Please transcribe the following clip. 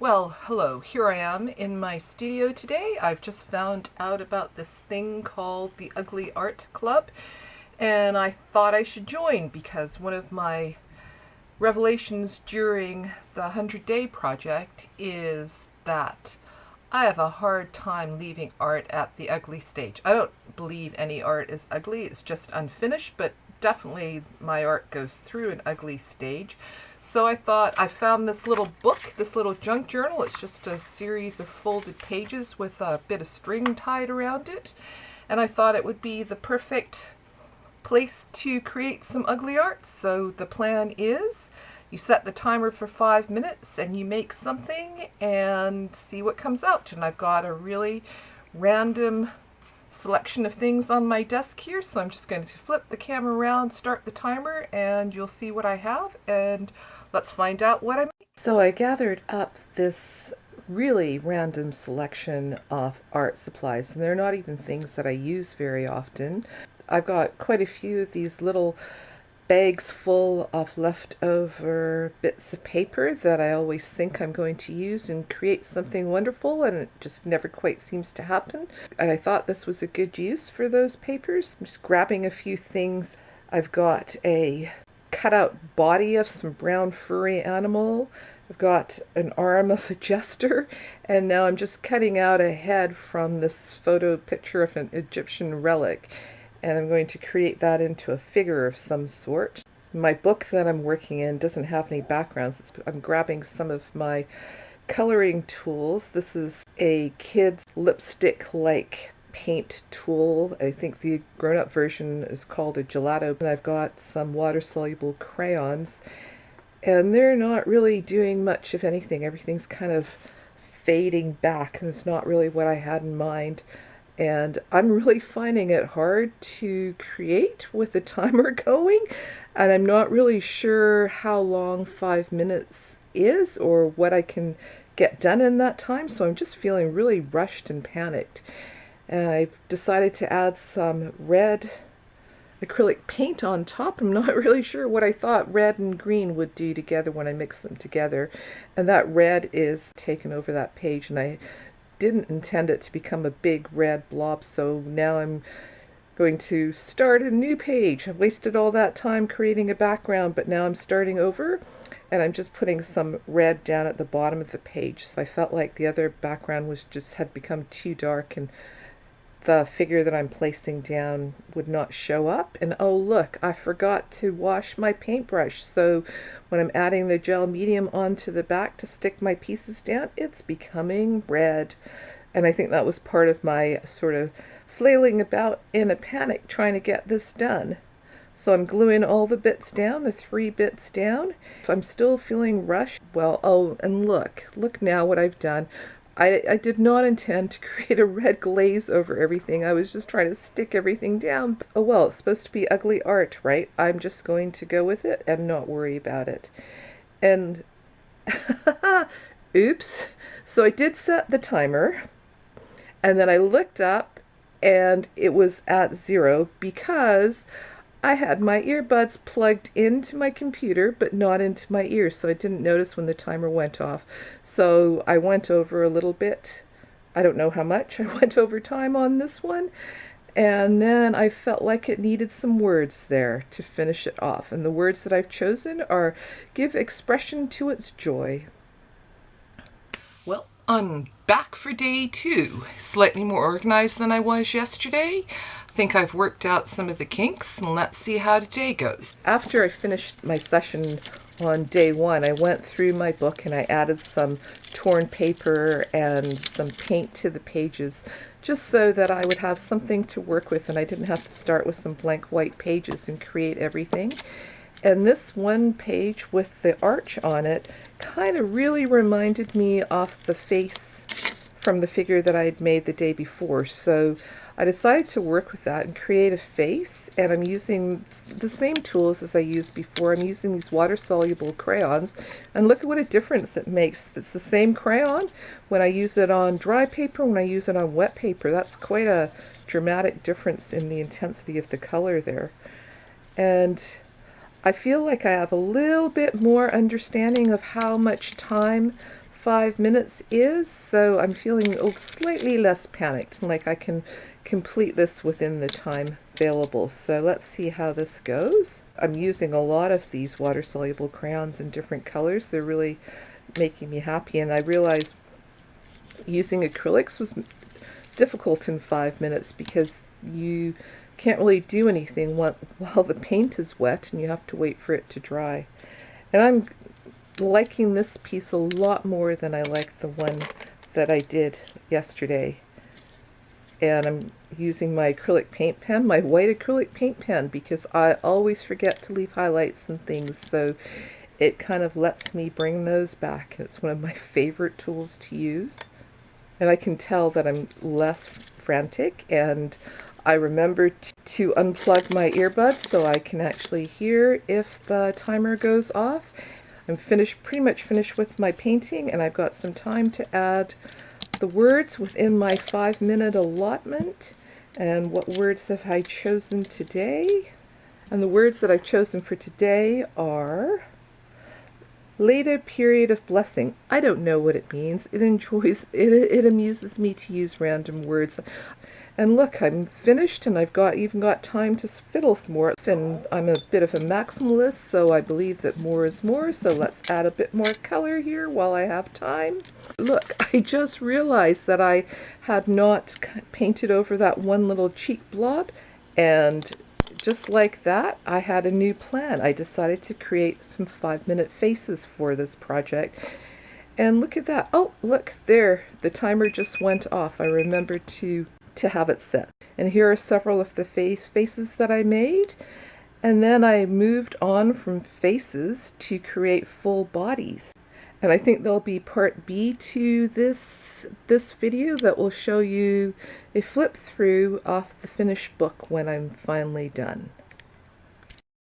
Well, hello. Here I am in my studio today. I've just found out about this thing called the Ugly Art Club, and I thought I should join because one of my revelations during the 100-Day Project is that I have a hard time leaving art at the ugly stage. I don't believe any art is ugly, it's just unfinished, but definitely my art goes through an ugly stage. So I thought I found this little book, this little junk journal. It's just a series of folded pages with a bit of string tied around it. And I thought it would be the perfect place to create some ugly art. So the plan is you set the timer for 5 minutes and you make something and see what comes out. And I've got a really random selection of things on my desk here, so I'm just going to flip the camera around, start the timer, and you'll see what I have, and let's find out what I made. So I gathered up this really random selection of art supplies, and they're not even things that I use very often. I've got quite a few of these little bags full of leftover bits of paper that I always think I'm going to use and create something wonderful, and it just never quite seems to happen. And I thought this was a good use for those papers. I'm just grabbing a few things. I've got a cutout body of some brown furry animal. I've got an arm of a jester, and now I'm just cutting out a head from this photo picture of an Egyptian relic. And I'm going to create that into a figure of some sort. My book that I'm working in doesn't have any backgrounds. I'm grabbing some of my coloring tools. This is a kid's lipstick-like paint tool. I think the grown-up version is called a gelato. And I've got some water-soluble crayons. And they're not really doing much of anything. Everything's kind of fading back, and it's not really what I had in mind. And I'm really finding it hard to create with the timer going, and I'm not really sure how long 5 minutes is or what I can get done in that time, so I'm just feeling really rushed and panicked. And I've decided to add some red acrylic paint on top. I'm not really sure what I thought red and green would do together when I mix them together, and that red is taken over that page, and I didn't intend it to become a big red blob, so now I'm going to start a new page. I wasted all that time creating a background, but now I'm starting over, and I'm just putting some red down at the bottom of the page. So I felt like the other background had become too dark, and the figure that I'm placing down would not show up. And oh look, I forgot to wash my paintbrush, so when I'm adding the gel medium onto the back to stick my pieces down, it's becoming red. And I think that was part of my sort of flailing about in a panic trying to get this done. So I'm gluing all the bits down, the 3 bits down. If I'm still feeling rushed, well, oh, and look now what I've done. I did not intend to create a red glaze over everything. I was just trying to stick everything down. Oh well, it's supposed to be ugly art, right? I'm just going to go with it and not worry about it. And oops. So I did set the timer, and then I looked up and it was at 0 because I had my earbuds plugged into my computer but not into my ears, so I didn't notice when the timer went off. So I went over a little bit. I don't know how much. I went over time on this one, and then I felt like it needed some words there to finish it off. And the words that I've chosen are give expression to its joy. Well, I'm back for day 2, slightly more organized than I was yesterday. I think I've worked out some of the kinks, and let's see how today goes. After I finished my session on day 1, I went through my book and I added some torn paper and some paint to the pages, just so that I would have something to work with and I didn't have to start with some blank white pages and create everything. And this one page with the arch on it kind of really reminded me of the face from the figure that I had made the day before. So I decided to work with that and create a face, and I'm using the same tools as I used before. I'm using these water-soluble crayons, and look at what a difference it makes. It's the same crayon when I use it on dry paper, when I use it on wet paper. That's quite a dramatic difference in the intensity of the color there. And I feel like I have a little bit more understanding of how much time 5 minutes is, so I'm feeling slightly less panicked, like I can complete this within the time available. So let's see how this goes. I'm using a lot of these water-soluble crayons in different colors. They're really making me happy, and I realized using acrylics was difficult in 5 minutes because you can't really do anything while the paint is wet and you have to wait for it to dry. And I'm liking this piece a lot more than I like the one that I did yesterday. And I'm using my acrylic paint pen, my white acrylic paint pen, because I always forget to leave highlights and things, so it kind of lets me bring those back. It's one of my favorite tools to use. And I can tell that I'm less frantic, and I remembered to unplug my earbuds so I can actually hear if the timer goes off. I'm pretty much finished with my painting, and I've got some time to add the words within my 5-minute allotment. And what words have I chosen today? And the words that I've chosen for today are later period of blessing. I don't know what it means. It amuses me to use random words. And look, I'm finished, and I've even got time to fiddle some more. And I'm a bit of a maximalist, so I believe that more is more. So let's add a bit more color here while I have time. Look, I just realized that I had not painted over that one little cheek blob, and just like that, I had a new plan. I decided to create some 5-minute faces for this project. And look at that. Oh, look there. The timer just went off. I remembered to have it set. And here are several of the faces that I made. And then I moved on from faces to create full bodies. And I think there'll be part B to this video that will show you a flip through off the finished book when I'm finally done.